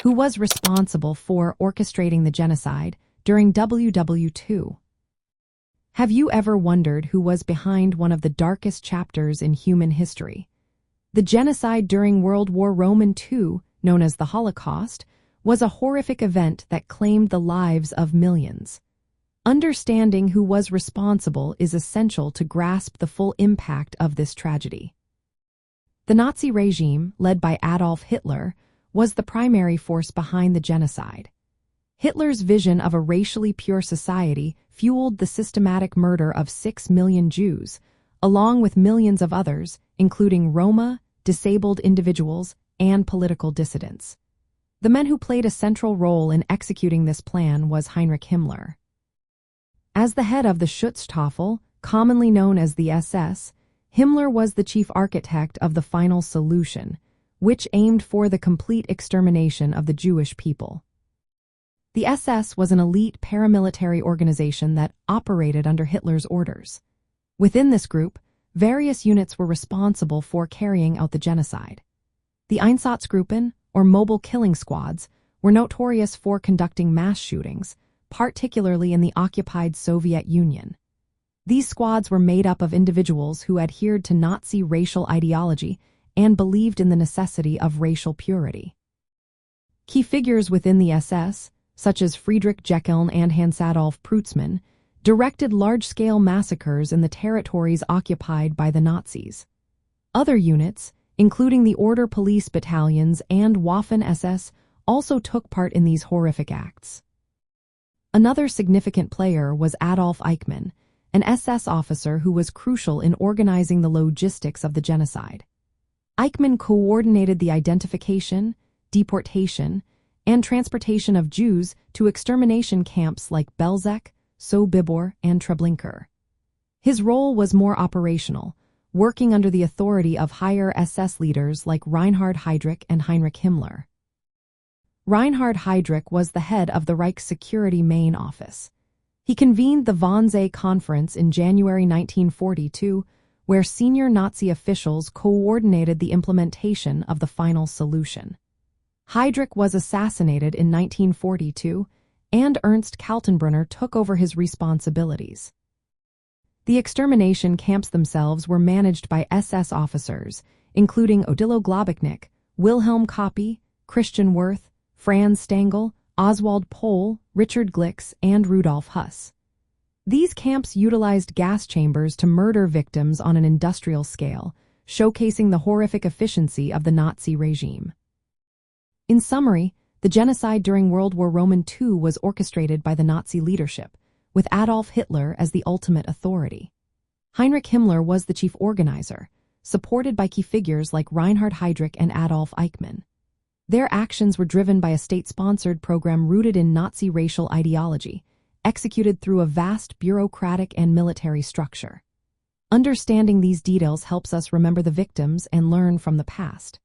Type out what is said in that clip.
who was responsible for orchestrating the genocide during WWII. Have you ever wondered who was behind one of the darkest chapters in human history? The genocide during World War II, known as the Holocaust, was a horrific event that claimed the lives of millions. Understanding who was responsible is essential to grasp the full impact of this tragedy. The Nazi regime, led by Adolf Hitler, was the primary force behind the genocide. Hitler's vision of a racially pure society fueled the systematic murder of 6 million Jews, along with millions of others, including Roma, disabled individuals, and political dissidents. The man who played a central role in executing this plan was Heinrich Himmler. As the head of the Schutzstaffel, commonly known as the SS, Himmler was the chief architect of the final solution, which aimed for the complete extermination of the Jewish people. The SS was an elite paramilitary organization that operated under Hitler's orders. Within this group, various units were responsible for carrying out the genocide. The Einsatzgruppen, or mobile killing squads, were notorious for conducting mass shootings, particularly in the occupied Soviet Union. These squads were made up of individuals who adhered to Nazi racial ideology and believed in the necessity of racial purity. Key figures within the SS, such as Friedrich Jekyll and Hans-Adolf Preutzmann, directed large-scale massacres in the territories occupied by the Nazis. Other units, including the Order Police battalions and Waffen-SS, also took part in these horrific acts. Another significant player was Adolf Eichmann, an SS officer who was crucial in organizing the logistics of the genocide. Eichmann coordinated the identification, deportation, and transportation of Jews to extermination camps like Belzec, Sobibor, and Treblinka. His role was more operational, working under the authority of higher SS leaders like Reinhard Heydrich and Heinrich Himmler. Reinhard Heydrich was the head of the Reich's Security Main Office. He convened the Wannsee Conference in January 1942, where senior Nazi officials coordinated the implementation of the final solution. Heydrich was assassinated in 1942, and Ernst Kaltenbrunner took over his responsibilities. The extermination camps themselves were managed by SS officers, including Odilo Globoknik, Wilhelm Koppe, Christian Wirth, Franz Stangl, Oswald Pohl, Richard Glix, and Rudolf Huss. These camps utilized gas chambers to murder victims on an industrial scale, showcasing the horrific efficiency of the Nazi regime. In summary, the genocide during World War II was orchestrated by the Nazi leadership, with Adolf Hitler as the ultimate authority. Heinrich Himmler was the chief organizer, supported by key figures like Reinhard Heydrich and Adolf Eichmann. Their actions were driven by a state-sponsored program rooted in Nazi racial ideology, executed through a vast bureaucratic and military structure. Understanding these details helps us remember the victims and learn from the past.